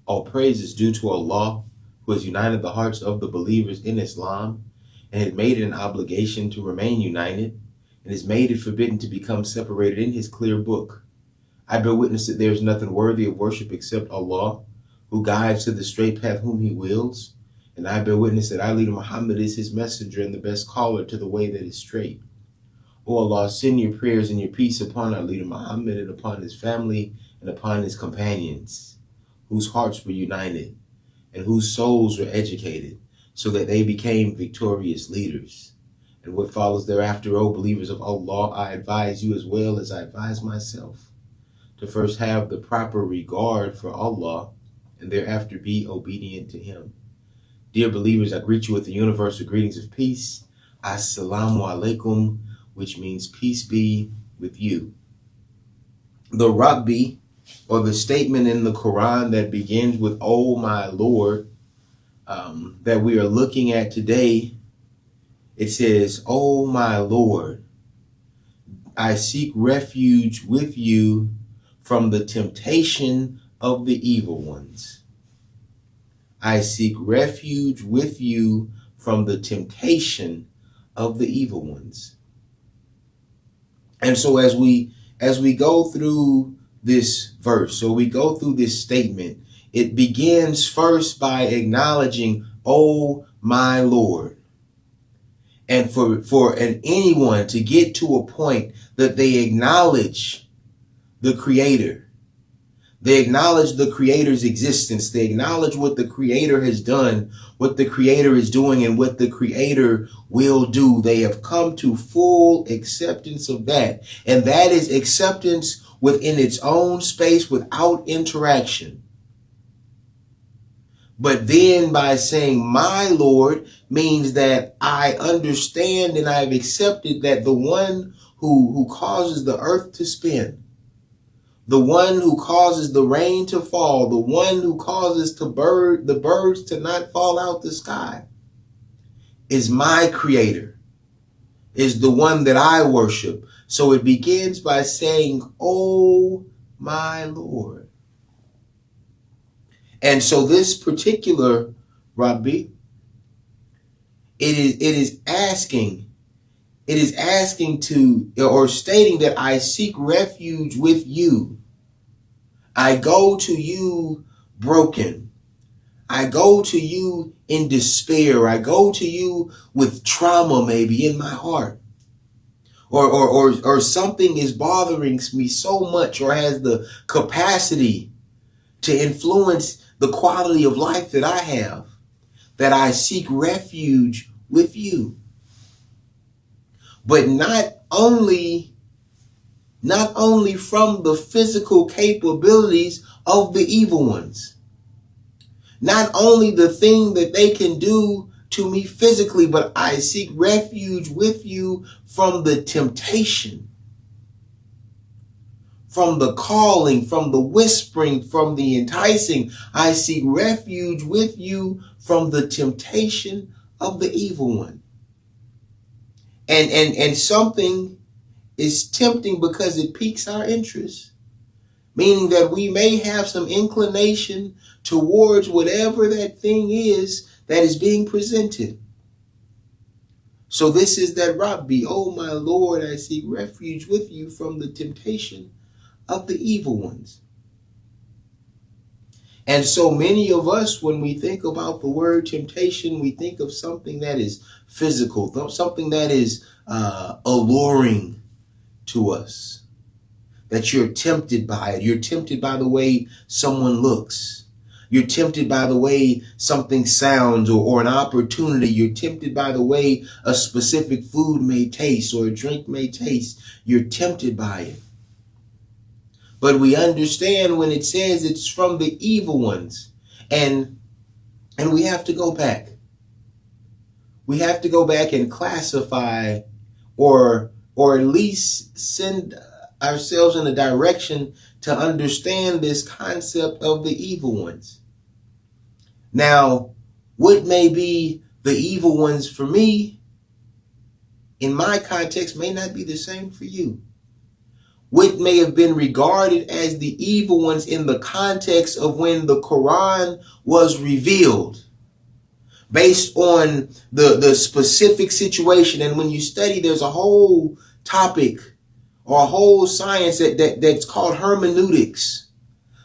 All praise is due to Allah, who has united the hearts of the believers in Islam and has made it an obligation to remain united, and has made it forbidden to become separated in his clear book. I bear witness that there is nothing worthy of worship except Allah, who guides to the straight path whom he wills. And I bear witness that Ali Muhammad is his messenger and the best caller to the way that is straight. O Allah, send your prayers and your peace upon our leader Muhammad and upon his family and upon his companions, whose hearts were united and whose souls were educated, so that they became victorious leaders. And what follows thereafter, O believers of Allah, I advise you as well as I advise myself, to first have the proper regard for Allah and thereafter be obedient to him. Dear believers, I greet you with the universal greetings of peace. Assalamu alaikum, which means peace be with you. The Rabbi, or the statement in the Quran that begins with, "Oh my Lord," that we are looking at today, it says, "Oh my Lord, I seek refuge with you from the temptation of the evil ones." I seek refuge with you from the temptation of the evil ones. And so as we go through this verse, so we go through this statement, it begins first by acknowledging, "Oh my Lord." And for anyone to get to a point that they acknowledge the Creator, they acknowledge the Creator's existence, they acknowledge what the Creator has done, what the Creator is doing, and what the Creator will do. They have come to full acceptance of that. And that is acceptance within its own space without interaction. But then by saying "my Lord" means that I understand and I've accepted that the one who causes the earth to spin, the one who causes the rain to fall, the one who causes the birds to not fall out the sky, is my Creator, is the one that I worship. So it begins by saying, "Oh my Lord." And so this particular Rabbi, it is asking to, or stating that I seek refuge with you. I go to you broken. I go to you in despair. I go to you with trauma maybe in my heart. Or something is bothering me so much, or has the capacity to influence the quality of life that I have, that I seek refuge with you. But not only from the physical capabilities of the evil ones, not only the thing that they can do to me physically, but I seek refuge with you from the temptation, from the calling, from the whispering, from the enticing. I seek refuge with you from the temptation of the evil one. And something is tempting because it piques our interest, meaning that we may have some inclination towards whatever that thing is that is being presented. So this is that Rabbi, "Oh my Lord, I seek refuge with you from the temptation of the evil ones." And so many of us, when we think about the word temptation, we think of something that is physical, something that is alluring to us, that you're tempted by it. You're tempted by the way someone looks. You're tempted by the way something sounds, or an opportunity. You're tempted by the way a specific food may taste or a drink may taste. You're tempted by it. But we understand when it says it's from the evil ones. And we have to go back. We have to go back and classify, or at least send ourselves in a direction to understand this concept of the evil ones. Now, what may be the evil ones for me, in my context, may not be the same for you. what may have been regarded as the evil ones in the context of when the Quran was revealed, based on the specific situation. And when you study, there's a whole topic or a whole science that's called hermeneutics,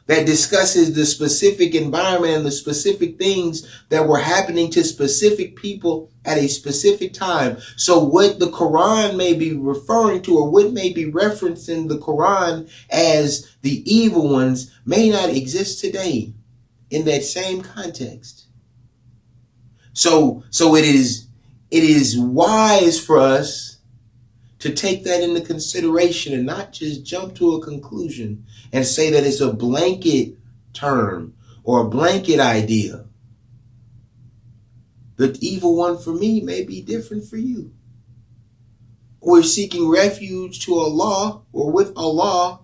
that discusses the specific environment and the specific things that were happening to specific people at a specific time. So what the Quran may be referring to, or what may be referenced in the Quran as the evil ones, may not exist today in that same context. So it is wise for us to take that into consideration and not just jump to a conclusion and say that it's a blanket term or a blanket idea. The evil one for me may be different for you. We're seeking refuge to Allah, or with Allah,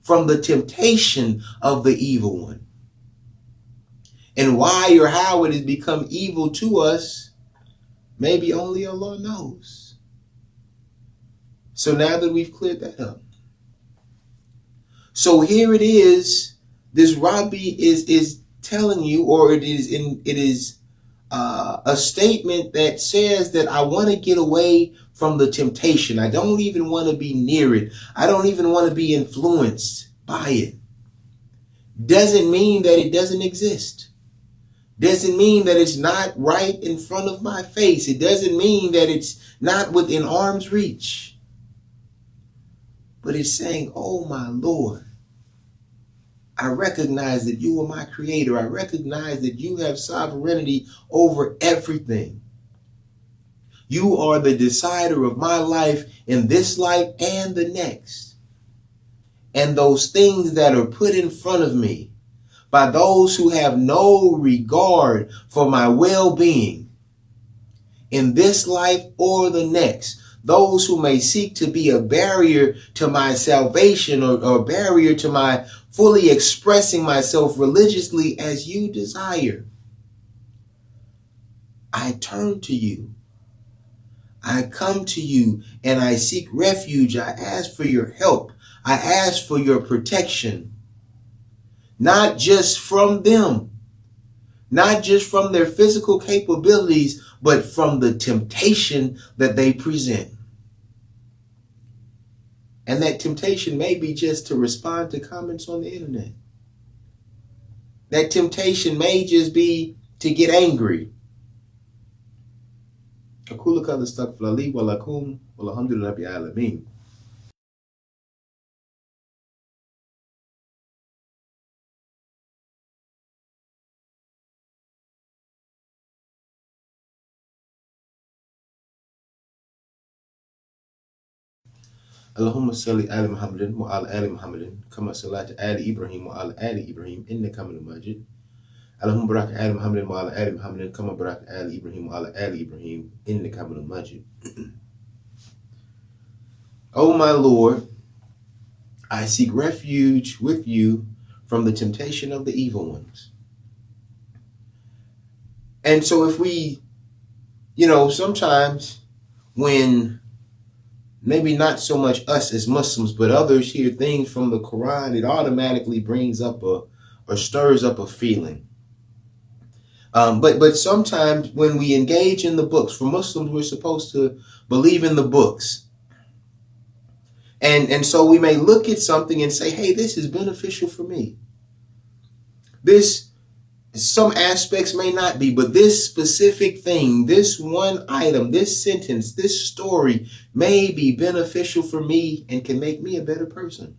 from the temptation of the evil one. And why or how it has become evil to us, maybe only Allah knows. So now that we've cleared that up, so here it is. This Rabbi is telling you, or it is a statement that says that I want to get away from the temptation. I don't even want to be near it. I don't even want to be influenced by it. Doesn't mean that it doesn't exist. Doesn't mean that it's not right in front of my face. It doesn't mean that it's not within arm's reach. But it's saying, oh my Lord, I recognize that you are my creator. I recognize that you have sovereignty over everything. You are the decider of my life in this life and the next. And those things that are put in front of me by those who have no regard for my well-being in this life or the next, those who may seek to be a barrier to my salvation, or a barrier to my fully expressing myself religiously as you desire, I turn to you. I come to you and I seek refuge. I ask for your help. I ask for your protection. Not just from them, not just from their physical capabilities, but from the temptation that they present. And that temptation may be just to respond to comments on the internet. That temptation may just be to get angry. أقول قول استغفر لي ولكم والحمد لله رب العالمين. اللهم صل على محمد وعلى آل محمد كما صليت على إبراهيم وعلى آل إبراهيم إنك حميد مجيد. اللهم بارك على محمد وعلى آل محمد كما باركت على إبراهيم وعلى آل إبراهيم إنك حميد مجيد. Oh my Lord, I seek refuge with you from the temptation of the evil ones. And so if we, sometimes when maybe not so much us as Muslims, but others hear things from the Quran, it automatically brings up or stirs up a feeling. But sometimes when we engage in the books, for Muslims, we're supposed to believe in the books. And so we may look at something and say, hey, this is beneficial for me. Some aspects may not be, but this specific thing, this one item, this sentence, this story may be beneficial for me and can make me a better person.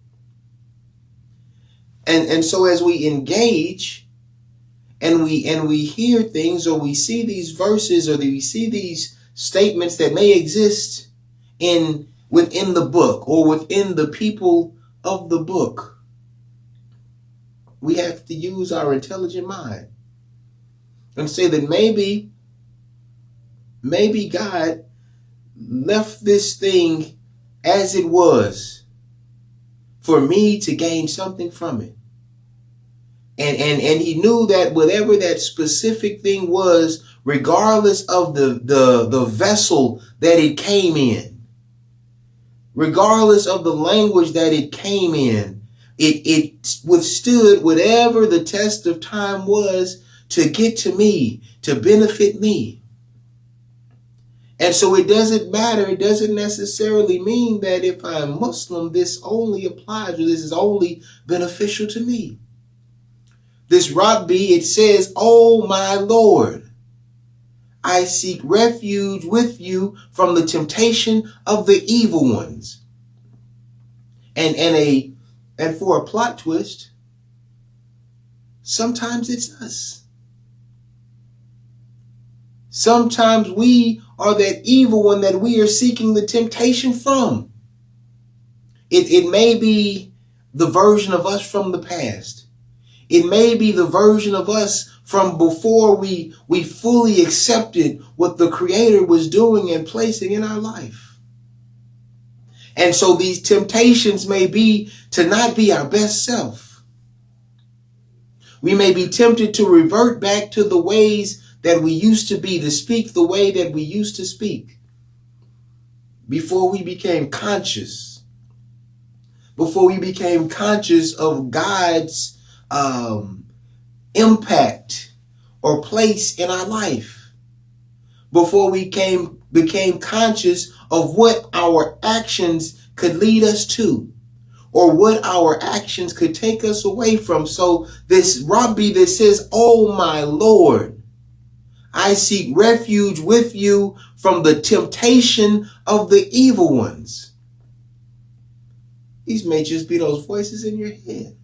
And so as we engage and we hear things, or we see these verses, or we see these statements that may exist within the book or within the people of the book, we have to use our intelligent mind and say that maybe God left this thing as it was for me to gain something from it. And he knew that whatever that specific thing was, regardless of the vessel that it came in, regardless of the language that it came in, it withstood whatever the test of time was to get to me, to benefit me. And so it doesn't matter. It doesn't necessarily mean that if I'm Muslim, this only applies or this is only beneficial to me. This Rabbi, it says, "Oh my Lord, I seek refuge with you from the temptation of the evil ones." And for a plot twist, sometimes it's us. Sometimes we are that evil one that we are seeking the temptation from. It may be the version of us from the past. It may be the version of us from before we fully accepted what the Creator was doing and placing in our life. And so these temptations may be to not be our best self. We may be tempted to revert back to the ways that we used to be, to speak the way that we used to speak before we became conscious, of God's impact or place in our life, before we became conscious of what our actions could lead us to, or what our actions could take us away from. So this Rabbi that says, "Oh my Lord, I seek refuge with you from the temptation of the evil ones." These may just be those voices in your head.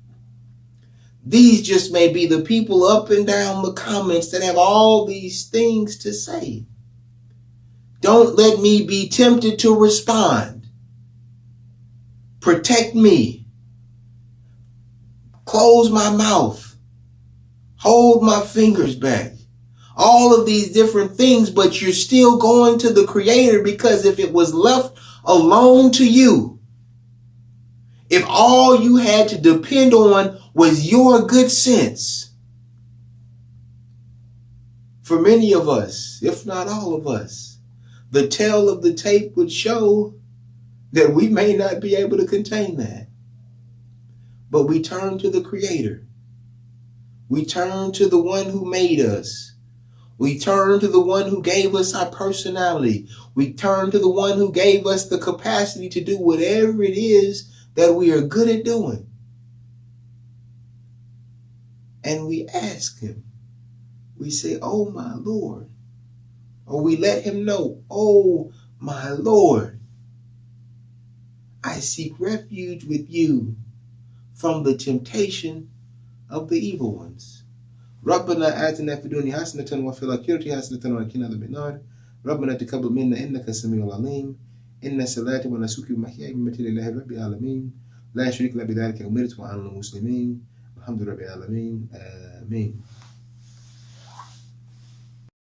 These just may be the people up and down the comments that have all these things to say. Don't let me be tempted to respond. Protect me. Close my mouth. Hold my fingers back. All of these different things, but you're still going to the Creator, because if it was left alone to you, if all you had to depend on was your good sense, for many of us, if not all of us, the tail of the tape would show that we may not be able to contain that. But we turn to the Creator. We turn to the one who made us. We turn to the one who gave us our personality. We turn to the one who gave us the capacity to do whatever it is that we are good at doing. And we ask him. We say, "Oh my Lord." Or we let him know, "Oh my Lord, I seek refuge with you from the temptation of the evil ones." ربنا آتنا في الدنيا حسنة وفي الآخرة حسنة وقنا عذاب النار ربنا تقبل منا إنك السميع العليم إن صلاتي ونسكي ومحياي ومماتي لله رب العالمين لا شريك له بذلك أمرت وأنا من المسلمين الحمد لله رب العالمين آمين.